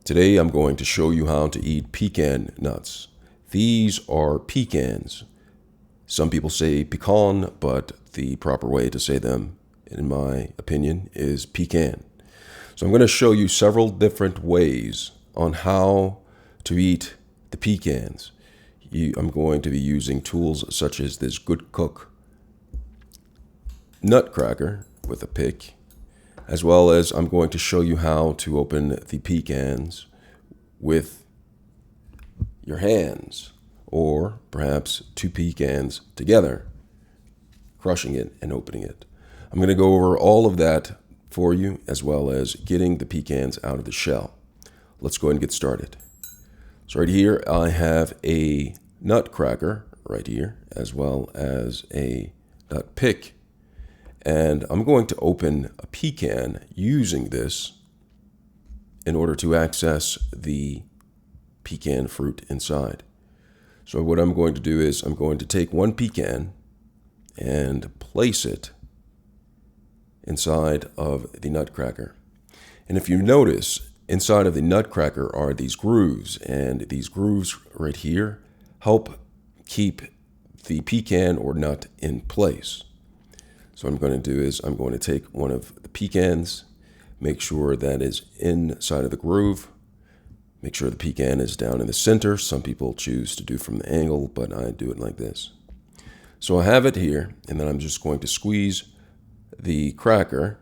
Today I'm going to show you how to eat pecan nuts. These are pecans. Some people say pecan, but the proper way to say them, in my opinion, is pecan. So I'm going to show you several different ways on how to eat the pecans. I'm going to be using tools such as this Good Cook nutcracker with a pick, as well as I'm going to show you how to open the pecans with your hands, or perhaps two pecans together, crushing it and opening it. I'm going to go over all of that for you, as well as getting the pecans out of the shell. Let's go ahead and get started. So right here I have a nutcracker right here, as well as a nut pick. And I'm going to open a pecan using this in order to access the pecan fruit inside. So what I'm going to do is I'm going to take one pecan and place it inside of the nutcracker. And if you notice, inside of the nutcracker are these grooves, and these grooves right here help keep the pecan or nut in place. So what I'm going to do is I'm going to take one of the pecans, make sure that is inside of the groove, make sure the pecan is down in the center. Some people choose to do from the angle, but I do it like this. So I have it here, and then I'm just going to squeeze the cracker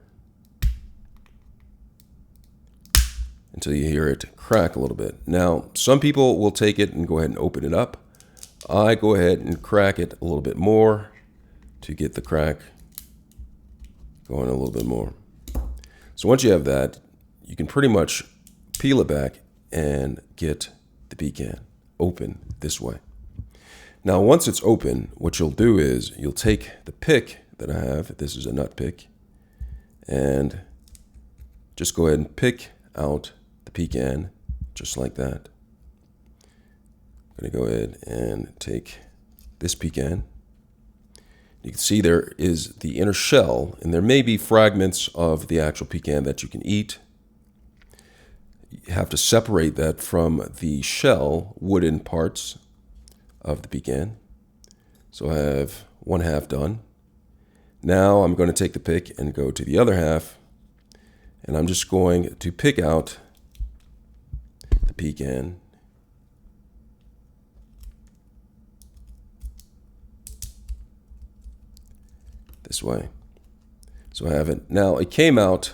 until you hear it crack a little bit. Now, some people will take it and go ahead and open it up. I go ahead and crack it a little bit more to get the crack going a little bit more. So once you have that, you can pretty much peel it back and get the pecan open this way. Now, once it's open, what you'll do is you'll take the pick that I have, this is a nut pick, and just go ahead and pick out the pecan just like that. I'm going to go ahead and take this pecan. You can see there is the inner shell, and there may be fragments of the actual pecan that you can eat. You have to separate that from the shell wooden parts of the pecan. So I have one half done. Now I'm going to take the pick and go to the other half, and I'm just going to pick out the pecan. This way. So I have it. Now it came out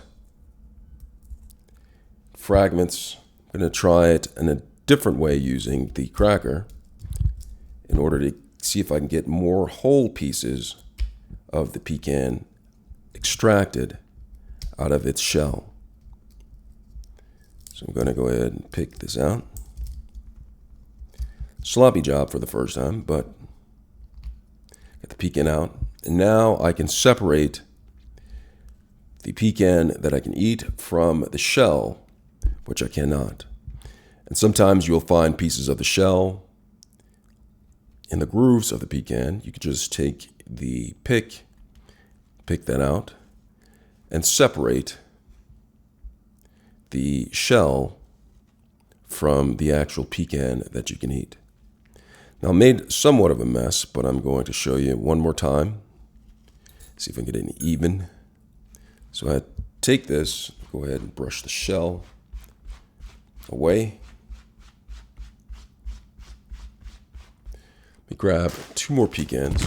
fragments. I'm going to try it in a different way using the cracker in order to see if I can get more whole pieces of the pecan extracted out of its shell. So I'm going to go ahead and pick this out. Sloppy job for the first time, but get the pecan out. And now I can separate the pecan that I can eat from the shell, which I cannot. And sometimes you'll find pieces of the shell in the grooves of the pecan. You could just take the pick that out, and separate the shell from the actual pecan that you can eat. Now, I made somewhat of a mess, but I'm going to show you one more time. See if I can get it even. So I take this, go ahead and brush the shell away. Let me grab two more pecans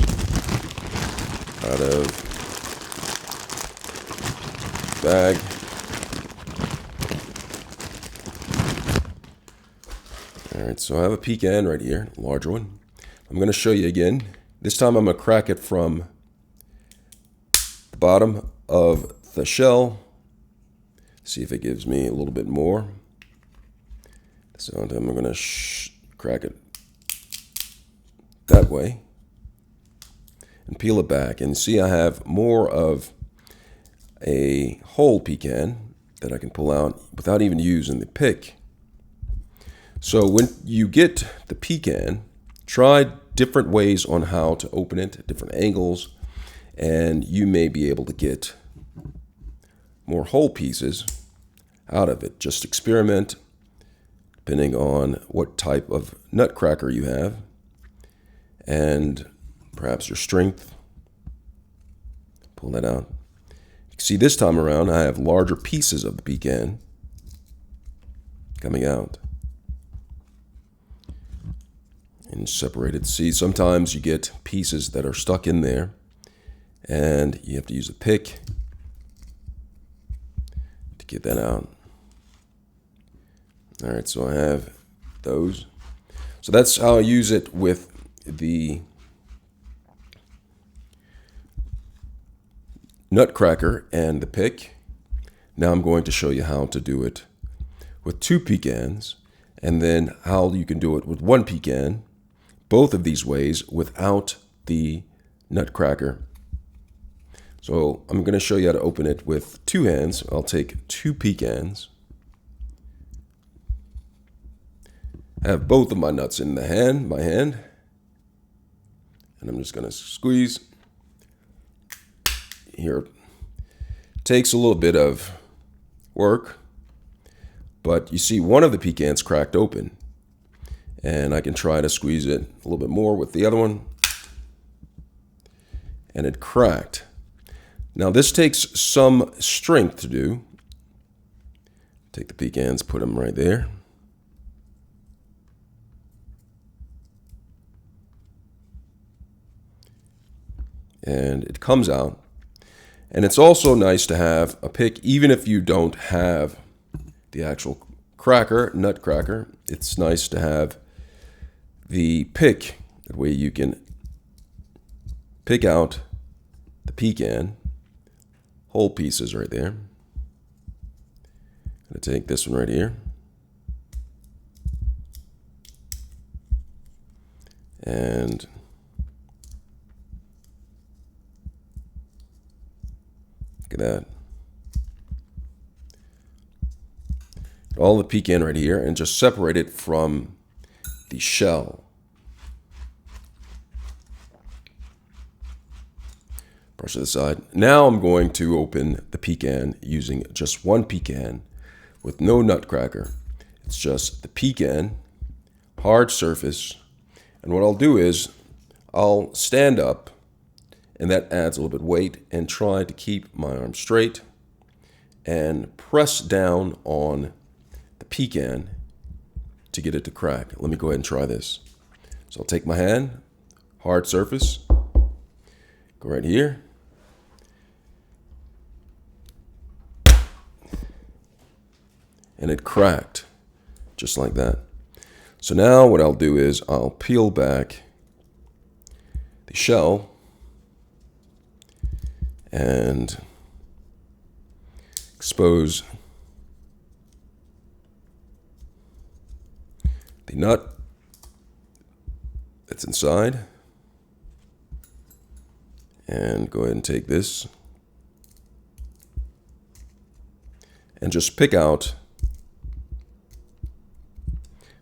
out of the bag. All right, so I have a pecan right here, a larger one. I'm going to show you again. This time I'm going to crack it from the bottom of the shell. See if it gives me a little bit more. So I'm going to crack it that way and peel it back. And see, I have more of a whole pecan that I can pull out without even using the pick. So when you get the pecan, try different ways on how to open it, different angles, and you may be able to get more whole pieces out of it. Just experiment depending on what type of nutcracker you have and perhaps your strength. Pull that out. You can see this time around I have larger pieces of the pecan coming out. And separated. See, sometimes you get pieces that are stuck in there and you have to use a pick to get that out. All right, so I have those. So that's how I use it with the nutcracker and the pick. Now I'm going to show you how to do it with 2 pecans, and then how you can do it with 1 pecan, both of these ways without the nutcracker. So I'm going to show you how to open it with 2 hands. I'll take 2 pecans. I have both of my nuts in my hand, and I'm just going to squeeze. Here, it takes a little bit of work, but you see one of the pecans cracked open, and I can try to squeeze it a little bit more with the other one, and it cracked. Now this takes some strength to do. Take the pecans, put them right there. And it comes out. And it's also nice to have a pick, even if you don't have the actual nutcracker. It's nice to have the pick. That way you can pick out the pecan, whole pieces right there. I'm going to take this one right here. And look at that. All the pecan right here, and just separate it from the shell. Brush to the side. Now I'm going to open the pecan using just 1 pecan with no nutcracker. It's just the pecan, hard surface. And what I'll do is I'll stand up, and that adds a little bit of weight, and try to keep my arm straight and press down on the pecan to get it to crack. Let me go ahead and try this. So I'll take my hand, hard surface, go right here. And it cracked just like that. So now what I'll do is I'll peel back the shell and expose the nut that's inside, and go ahead and take this and just pick out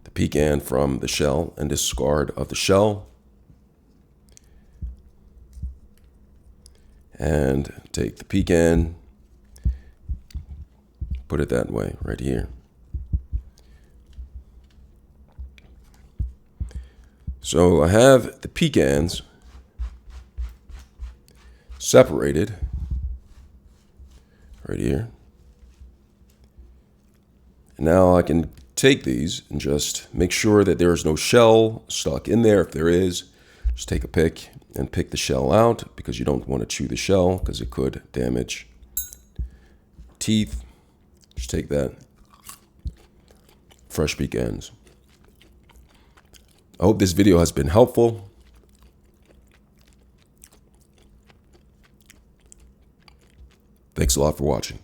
the pecan from the shell and discard of the shell, and take the pecan, put it that way right here. So I have the pecans separated right here. And now I can take these and just make sure that there is no shell stuck in there. If there is, just take a pick and pick the shell out, because you don't want to chew the shell because it could damage teeth. Just take that. Fresh pecans. I hope this video has been helpful. Thanks a lot for watching.